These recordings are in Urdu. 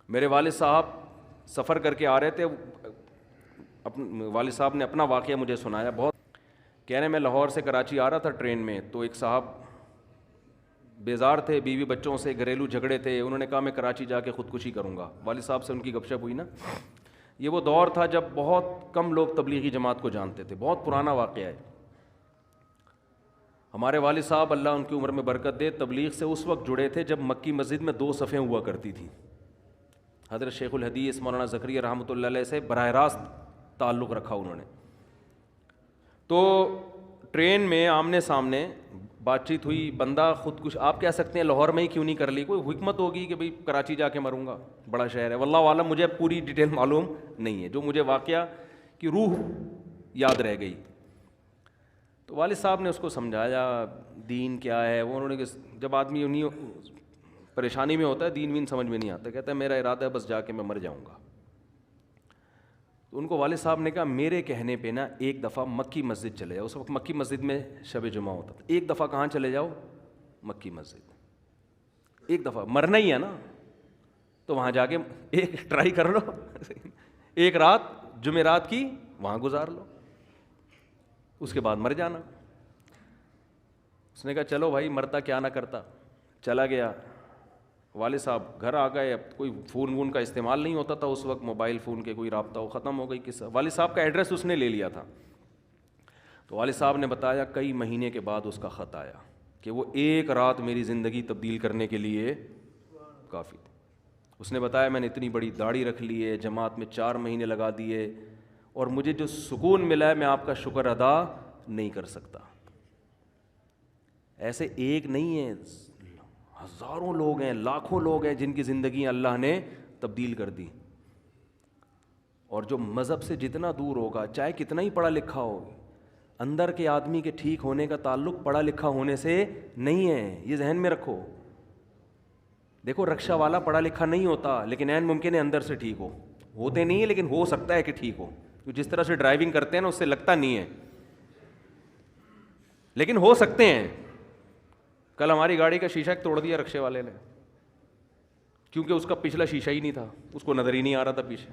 میرے والد صاحب سفر کر کے آ رہے تھے، والد صاحب نے اپنا واقعہ مجھے سنایا، بہت کہہ رہے میں لاہور سے کراچی آ رہا تھا ٹرین میں، تو ایک صاحب بیزار تھے، بیوی بچوں سے گھریلو جھگڑے تھے، انہوں نے کہا میں کراچی جا کے خودکشی کروں گا۔ والد صاحب سے ان کی گپ شپ ہوئی نا۔ یہ وہ دور تھا جب بہت کم لوگ تبلیغی جماعت کو جانتے تھے، بہت پرانا واقعہ ہے۔ ہمارے والد صاحب اللہ ان کی عمر میں برکت دے تبلیغ سے اس وقت جڑے تھے جب مکی مسجد میں 2 صفیں ہوا کرتی تھیں۔ حضرت شیخ الحدیث مولانا زکریا رحمۃ اللہ علیہ سے براہ راست تعلق رکھا انہوں نے۔ تو ٹرین میں آمنے سامنے بات چیت ہوئی، بندہ خودکش آپ کہہ سکتے ہیں لاہور میں ہی کیوں نہیں کر لی، کوئی حکمت ہوگی کہ بھئی کراچی جا کے مروں گا، بڑا شہر ہے، واللہ عالم، مجھے پوری ڈیٹیل معلوم نہیں ہے، جو مجھے واقعہ کی روح یاد رہ گئی۔ تو والد صاحب نے اس کو سمجھایا دین کیا ہے، وہ انہوں نے جب آدمی انہیں پریشانی میں ہوتا ہے دین وین سمجھ میں نہیں آتا، کہتا ہے میرا ارادہ ہے بس جا کے میں مر جاؤں گا۔ تو ان کو والد صاحب نے کہا میرے کہنے پہ نا ایک دفعہ مکی مسجد چلے جاؤ، اس وقت مکی مسجد میں شب جمعہ ہوتا تھا، ایک دفعہ کہاں چلے جاؤ؟ مکی مسجد، ایک دفعہ مرنا ہی ہے نا، تو وہاں جا کے ایک ٹرائی کر لو، ایک رات جمعرات کی وہاں گزار لو، اس کے بعد مر جانا۔ اس نے کہا چلو بھائی مرتا کیا نہ کرتا، چلا گیا۔ والد صاحب گھر آ گئے، اب کوئی فون وون کا استعمال نہیں ہوتا تھا اس وقت، موبائل فون کے کوئی رابطہ ہو، ختم ہو گئی قصہ۔ والد صاحب کا ایڈریس اس نے لے لیا تھا، تو والد صاحب نے بتایا کئی مہینے کے بعد اس کا خط آیا کہ وہ ایک رات میری زندگی تبدیل کرنے کے لیے کافی تھی۔ اس نے بتایا میں نے اتنی بڑی داڑھی رکھ لی ہے، جماعت میں 4 مہینے لگا دیے، اور مجھے جو سکون ملا ہے میں آپ کا شکر ادا نہیں کر سکتا۔ ایسے ایک نہیں ہیں، ہزاروں لوگ ہیں، لاکھوں لوگ ہیں جن کی زندگی اللہ نے تبدیل کر دی۔ اور جو مذہب سے جتنا دور ہوگا، چاہے کتنا ہی پڑھا لکھا ہو، اندر کے آدمی کے ٹھیک ہونے کا تعلق پڑھا لکھا ہونے سے نہیں ہے، یہ ذہن میں رکھو۔ دیکھو رکشہ والا پڑھا لکھا نہیں ہوتا، لیکن عین ممکن ہے اندر سے ٹھیک ہو، ہوتے نہیں ہے لیکن ہو سکتا ہے کہ ٹھیک ہو، جس طرح سے ڈرائیونگ کرتے ہیں نا اس سے لگتا نہیں ہے، لیکن ہو سکتے ہیں۔ کل ہماری گاڑی کا شیشہ توڑ دیا رکشے والے نے، کیونکہ اس کا پچھلا شیشہ ہی نہیں تھا، اس کو نظر ہی نہیں آ رہا تھا پیچھے۔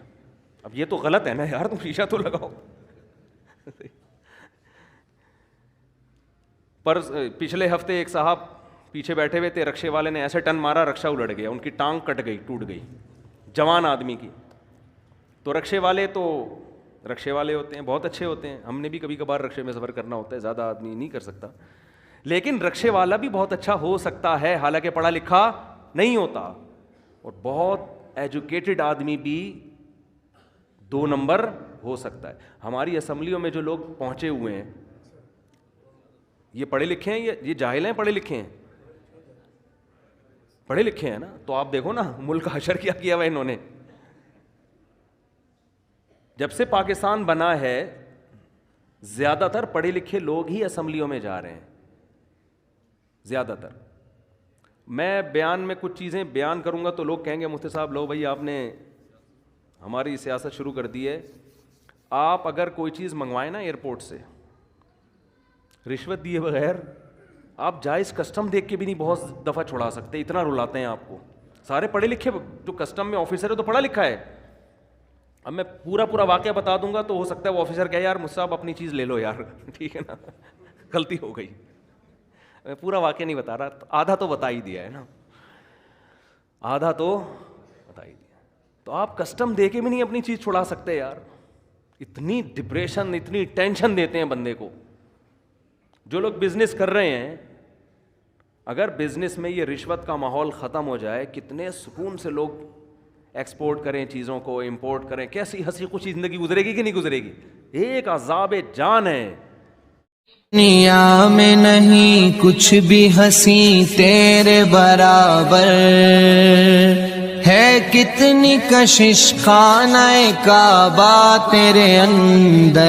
اب یہ تو غلط ہے نا یار، تم شیشہ تو لگاؤ۔ پر پچھلے ہفتے ایک صاحب پیچھے بیٹھے ہوئے تھے، رکشے والے نے ایسے ٹن مارا رکشہ الٹ گیا، ان کی ٹانگ کٹ گئی، ٹوٹ گئی، جوان آدمی کی۔ تو رکشے والے ہوتے ہیں، بہت اچھے ہوتے ہیں، ہم نے بھی کبھی کبھار رکشے میں سفر کرنا ہوتا ہے، زیادہ آدمی نہیں کر سکتا، لیکن رکشے والا بھی بہت اچھا ہو سکتا ہے، حالانکہ پڑھا لکھا نہیں ہوتا، اور بہت ایجوکیٹڈ آدمی بھی 2 نمبر ہو سکتا ہے۔ ہماری اسمبلیوں میں جو لوگ پہنچے ہوئے ہیں یہ پڑھے لکھے ہیں، یہ جاہل ہیں، پڑھے لکھے ہیں؟ پڑھے لکھے ہیں نا، تو آپ دیکھو نا ملک کا حشر کیا کیا ہوا انہوں نے۔ جب سے پاکستان بنا ہے زیادہ تر پڑھے لکھے لوگ ہی اسمبلیوں میں جا رہے ہیں، زیادہ تر۔ میں بیان میں کچھ چیزیں بیان کروں گا تو لوگ کہیں گے مفتی صاحب لو بھائی آپ نے ہماری سیاست شروع کر دی ہے۔ آپ اگر کوئی چیز منگوائیں نا ایئرپورٹ سے رشوت دیے بغیر، آپ جائز کسٹم دیکھ کے بھی نہیں بہت دفعہ چھڑا سکتے، اتنا رلاتے ہیں آپ کو۔ سارے پڑھے لکھے، جو کسٹم میں آفیسر ہے تو پڑھا لکھا ہے۔ اب میں پورا واقعہ بتا دوں گا تو ہو سکتا ہے وہ آفیسر کہے یار مجھ سے آپ اپنی چیز لے لو یار، ٹھیک ہے نا، غلطی ہو گئی۔ میں پورا واقعہ نہیں بتا رہا، آدھا تو بتا ہی دیا ہے نا، آدھا تو بتا ہی دیا۔ تو آپ کسٹم دے کے بھی نہیں اپنی چیز چھڑا سکتے یار، اتنی ڈپریشن، اتنی ٹینشن دیتے ہیں بندے کو۔ جو لوگ بزنس کر رہے ہیں، اگر بزنس میں یہ رشوت کا ماحول ختم ہو جائے، کتنے سکون سے لوگ ایکسپورٹ کریں چیزوں کو، امپورٹ کریں، کیسی ہنسی خوشی زندگی گزرے گی کہ نہیں گزرے گی؟ ایک عذاب جان ہے۔ دنیا میں نہیں کچھ بھی ہنسی تیرے برابر ہے، کتنی کشش خانہ کعبہ تیرے اندر۔